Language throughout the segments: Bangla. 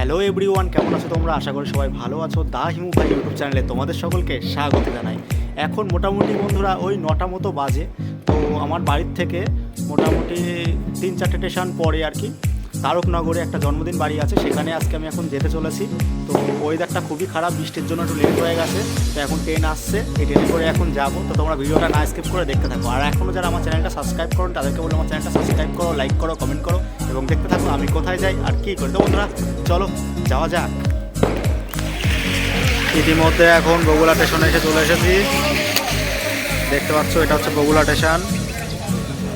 হ্যালো এভরিওয়ান, কেমন আছো তোমরা? আশা করি সবাই ভালো আছো। দা হিমু ভাই ইউটিউব চ্যানেলে তোমাদের সকলকে স্বাগত জানাই। এখন মোটামুটি বন্ধুরা ওই 9টা মতো বাজে। তো আমার বাড়ির থেকে মোটামুটি 3-4টে স্টেশন পরে আর কি তারকনগরে একটা জন্মদিন বাড়ি আছে, সেখানে আজকে আমি এখন যেতে চলেছি। তো ওয়েদারটা খুবই খারাপ, বৃষ্টির জন্য একটু লেট হয়ে গেছে। তো এখন ট্রেন আসছে, এই ট্রেনে করে এখন যাবো। তো তোমরা ভিডিওটা না স্কিপ করে দেখতে থাকো। আর এখনও যারা আমার চ্যানেলটা সাবস্ক্রাইব করো তাদেরকে বলে আমার চ্যানেলটা সাবস্ক্রাইব করো, লাইক করো, কমেন্ট করো এবং দেখতে থাকো আমি কোথায় যাই আর কী করি। তো বন্ধুরা চলো যাওয়া যাক। ইতিমধ্যে এখন বগুড়া স্টেশনে এসে চলে এসেছি। দেখতে পাচ্ছ এটা হচ্ছে বগুড়া স্টেশন।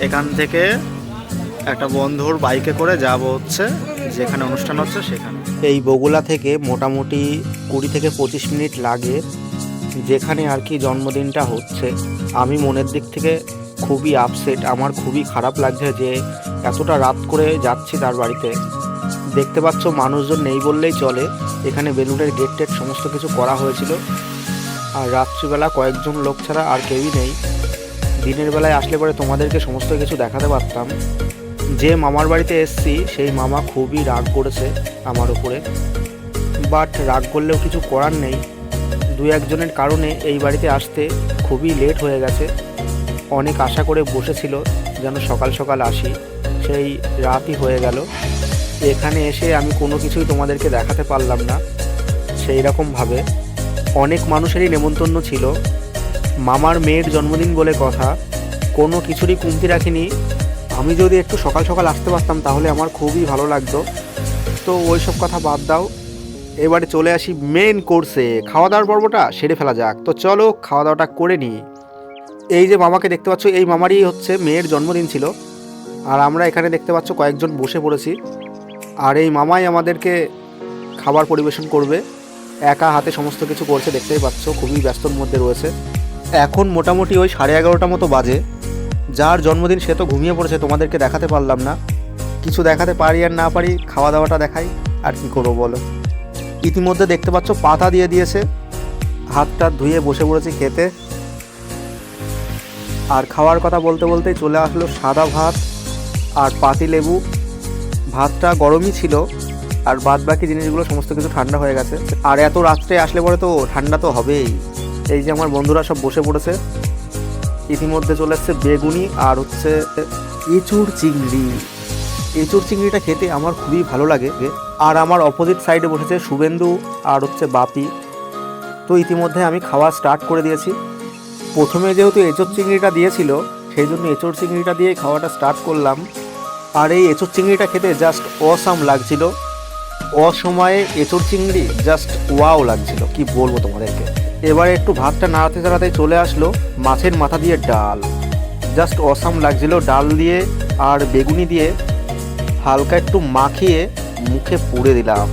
এখান থেকে একটা বন্ধুর বাইকে করে যাব হচ্ছে যেখানে অনুষ্ঠান হচ্ছে সেখানে। এই বগুড়া থেকে মোটামুটি 20 থেকে 25 মিনিট লাগে যেখানে আর কি জন্মদিনটা হচ্ছে। আমি মনের দিক থেকে খুবই আপসেট, আমার খুবই খারাপ লাগছে যে এতটা রাত করে যাচ্ছি তার বাড়িতে। দেখতে পাচ্ছ মানুষজন নেই বললেই চলে, এখানে বেলুনের গেট টেট সমস্ত কিছু করা হয়েছিল। আর রাত্রিবেলা কয়েকজন লোক ছাড়া আর কেউই নেই। দিনের বেলায় আসলে পরে তোমাদেরকে সমস্ত কিছু দেখাতে পারতাম। যে মামার বাড়িতে এসছি সেই মামা খুবই রাগ করেছে আমার উপরে, বাট রাগ করলেও কিছু করার নেই। 2-1 জনের কারণে এই বাড়িতে আসতে খুবই লেট হয়ে গেছে। অনেক আশা করে বসেছিল যেন সকাল সকাল আসি, সেই রাতই হয়ে গেল। এখানে এসে আমি কোনো কিছুই তোমাদেরকে দেখাতে পারলাম না। সেই রকমভাবে অনেক মানুষেরই নেমন্তন্ন ছিল। মামার মেয়ের জন্মদিন বলে কথা, কোনো কিছুরই কমতি রাখিনি। আমি যদি একটু সকাল সকাল আসতে পারতাম তাহলে আমার খুবই ভালো লাগতো। তো ওই সব কথা বাদ দাও, এবারে চলে আসি মেন কোর্সে। খাওয়া দাওয়ার পর্বটা সেরে ফেলা যাক। তো চলো খাওয়া দাওয়াটা করে নিই। এই যে মামাকে দেখতে পাচ্ছ, এই মামারই হচ্ছে মেয়ের জন্মদিন ছিল। আর আমরা এখানে দেখতে পাচ্ছ কয়েকজন বসে পড়েছি। আর এই মামাই আমাদেরকে খাবার পরিবেশন করবে, একা হাতে সমস্ত কিছু করছে। দেখতেই পাচ্ছ খুবই ব্যস্তর মধ্যে রয়েছে। এখন মোটামুটি ওই 11:30 মতো বাজে। যার জন্মদিন সে তো ঘুমিয়ে পড়েছে, তোমাদেরকে দেখাতে পারলাম না। কিছু দেখাতে পারি আর না পারি, খাওয়া দাওয়াটা দেখাই আর কি করবো বলো। ইতিমধ্যে দেখতে পাচ্ছ পাতা দিয়ে দিয়েছে, হাতটা ধুয়ে বসে পড়েছি খেতে। আর খাওয়ার কথা বলতে বলতেই চলে আসলো সাদা ভাত আর পাতি লেবু। ভাতটা গরমই ছিল আর বাদ বাকি জিনিসগুলো সমস্ত কিছু ঠান্ডা হয়ে গেছে। আর এত রাত্রে আসলে পরে তো ঠান্ডা তো হবেই। এই যে আমার বন্ধুরা সব বসে পড়েছে। ইতিমধ্যে চলে এসছে বেগুনি আর হচ্ছে এঁচুড় চিংড়ি। এঁচুড় চিংড়িটা খেতে আমার খুবই ভালো লাগে। আর আমার অপোজিট সাইডে বসেছে শুভেন্দু আর হচ্ছে বাপি। তো ইতিমধ্যে আমি খাওয়া স্টার্ট করে দিয়েছি। প্রথমে যেহেতু এঁচুড় চিংড়িটা দিয়েছিল সেই জন্য এঁচুড় চিংড়িটা দিয়ে খাওয়াটা স্টার্ট করলাম। আর এই এঁচুড় চিংড়িটা খেতে জাস্ট অসাম লাগছিল। অসময়ে এঁচুড় চিংড়ি জাস্ট ওয়াও লাগছিল, কি বলবো তোমাদেরকে। এবারে একটু ভাতটা নাড়াতে চাড়াতে চলে আসলো মাছের মাথা দিয়ে ডাল। জাস্ট অসাম লাগছিল। ডাল দিয়ে আর বেগুনি দিয়ে হালকা একটু মাখিয়ে মুখে পুড়ে দিলাম।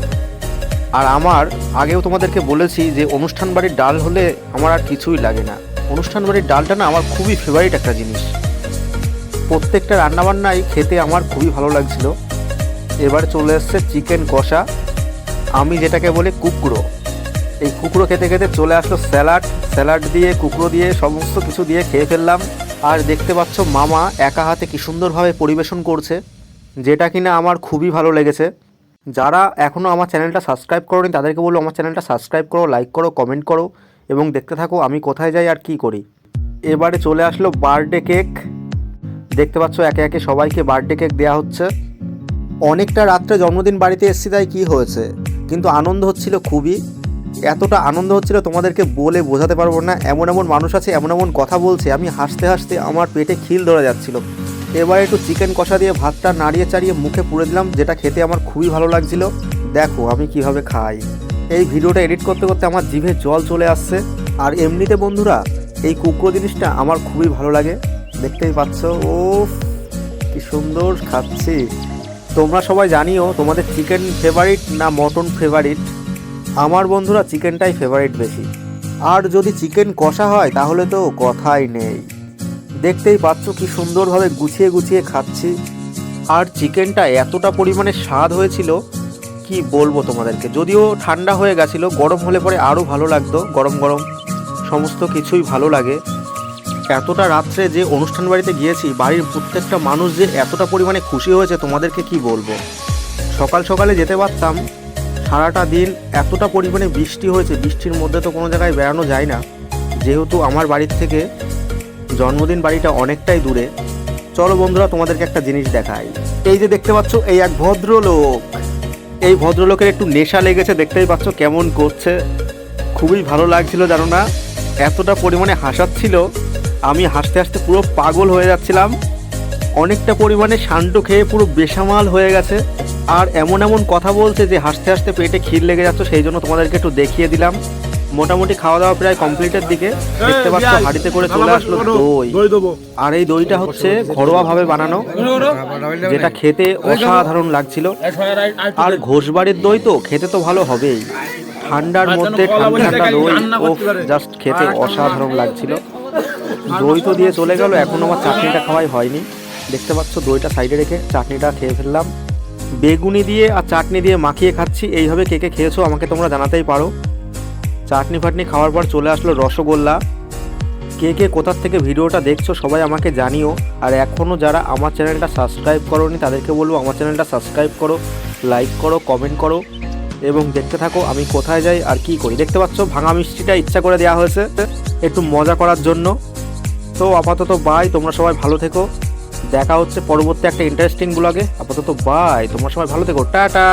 আর আমার আগেও তোমাদেরকে বলেছি যে অনুষ্ঠান বাড়ির ডাল হলে আমার আর কিছুই লাগে না। অনুষ্ঠান বাড়ির ডালটা না আমার খুবই ফেভারিট একটা জিনিস। প্রত্যেকটা রান্নাবান্নাই খেতে আমার খুবই ভালো লাগছিল। এবার চলে এসছে চিকেন কষা, আমি যেটাকে বলি কুকড়ো। এই কুকড়ো খেতে খেতে চলে আসলো স্যালাড দিয়ে কুকড়ো দিয়ে সমস্ত কিছু দিয়ে খেয়ে ফেললাম। আর দেখতে পাচ্ছ মামা একা হাতে কি সুন্দরভাবে পরিবেশন করছে, যেটা কিনা আমার খুবই ভালো লেগেছে। যারা এখনও আমার চ্যানেলটা সাবস্ক্রাইব করোনি তাদেরকে বলবো আমার চ্যানেলটা সাবস্ক্রাইব করো, লাইক করো, কমেন্ট করো এবং দেখতে থাকো আমি কোথায় যাই আর কি করি। এবারে চলে আসলো বার্থডে কেক। দেখতে পাচ্ছ একে একে সবাইকে বার্থডে কেক দেওয়া হচ্ছে। অনেকটা রাত্রে জন্মদিন বাড়িতে এসেছি তাই কি হয়েছে, কিন্তু আনন্দ হচ্ছিল খুবই। এতটা আনন্দ হচ্ছিল তোমাদেরকে বলে বোঝাতে পারবো না। এমন এমন মানুষ আছে, এমন এমন কথা বলছে, আমি হাসতে হাসতে আমার পেটে খিল ধরে যাচ্ছিল। এবার একটু চিকেন কষা দিয়ে ভাতটা নাড়িয়ে চাড়িয়ে মুখে পুড়ে দিলাম, যেটা খেতে আমার খুবই ভালো লাগছিল। দেখো আমি কিভাবে খাই। এই ভিডিওটা এডিট করতে করতে আমার জিভে জল চলে আসছে। আর এমনিতে বন্ধুরা এই কুকড়ো জিনিসটা আমার খুবই ভালো লাগে, দেখতেই পাচ্ছ। ও কি সুন্দর খাচ্ছি। তোমরা সবাই জানিও তোমাদের চিকেন ফেভারিট না মটন ফেভারিট। আমার বন্ধুরা চিকেনটাই ফেভারিট বেশি। আর যদি চিকেন কষা হয় তাহলে তো কথাই নেই। দেখতেই পাচ্ছ কি সুন্দরভাবে গুছিয়ে গুছিয়ে খাচ্ছি। আর চিকেনটা এতটা পরিমাণে স্বাদ হয়েছিল কি বলবো তোমাদেরকে। যদিও ঠান্ডা হয়ে গেছিলো, গরম হলে পরে আরও ভালো লাগতো। গরম গরম সমস্ত কিছুই ভালো লাগে। এতটা রাত্রে যে অনুষ্ঠান বাড়িতে গিয়েছি, বাড়ির প্রত্যেকটা মানুষ যে এতটা পরিমাণে খুশি হয়েছে তোমাদেরকে কি বলবো। সকাল সকালে যেতে পারতাম, সারাটা দিন এতটা পরিমাণে বৃষ্টি হয়েছে, বৃষ্টির মধ্যে তো কোনো জায়গায় বেড়ানো যায় না, যেহেতু আমার বাড়ির থেকে জন্মদিন বাড়িটা অনেকটাই দূরে। চলো বন্ধুরা তোমাদেরকে একটা জিনিস দেখাই। এই যে দেখতে পাচ্ছ, এই এক ভদ্রলোক, এই ভদ্রলোকের একটু নেশা লেগেছে, দেখতেই পাচ্ছ কেমন করছে। খুবই ভালো লাগছিল জানো না, এতটা পরিমাণে হাসাচ্ছিল, আমি হাসতে হাসতে পুরো পাগল হয়ে যাচ্ছিলাম। অনেকটা পরিমাণে শান্টু খেয়ে পুরো বেসামাল হয়ে গেছে, আর এমন এমন কথা বলছে যে হাসতে হাসতে পেটে খির লেগে যাচ্ছে। সেই জন্য তোমাদেরকে একটু দেখিয়ে দিলাম। মোটামুটি খাওয়া দাওয়া প্রায় কমপ্লিটের দিকে। দেখতে পাচ্ছ হাঁড়িতে করে চলে আসলো দই, আর এই দইটা হচ্ছে ঘরোয়াভাবে বানানো, যেটা খেতে অসাধারণ লাগছিল। আর ঘোষবাড়ির দই তো খেতে তো ভালো হবেই, ঠান্ডার মধ্যে ঠান্ডা ঠান্ডা দই, ও জাস্ট খেতে অসাধারণ লাগছিল। দই তো দিয়ে চলে গেল, এখনও আমার চাটনিটা খাওয়াই হয়নি। দেখতে পাচ্ছ দইটা সাইডে রেখে চাটনিটা খেয়ে ফেললাম। বেগুনি দিয়ে আর চাটনি দিয়ে মাখিয়ে খাচ্ছি। এইভাবে কে কে খেয়েছো আমাকে তোমরা জানাতেই পারো। চাটনি ফাটনি খাওয়ার পর চলে আসলো রসগোল্লা। কে কে কোথার থেকে ভিডিওটা দেখছো সবাই আমাকে জানিও। আর এখনও যারা আমার চ্যানেলটা সাবস্ক্রাইব করোনি তাদেরকে বলবো আমার চ্যানেলটা সাবস্ক্রাইব করো, লাইক করো, কমেন্ট করো এবং দেখতে থাকো আমি কোথায় যাই আর কি করি। দেখতে পাচ্ছ ভাঙা মিষ্টিটা ইচ্ছা করে দেওয়া হয়েছে একটু মজা করার জন্য। তো আপাতত বাই, তোমরা সবাই ভালো থেকো, দেখা হচ্ছে পরবর্তী একটা ইন্টারেস্টিং ব্লগে। আপাতত বাই, তোমরা সবাই ভালো থেকো, টাটা।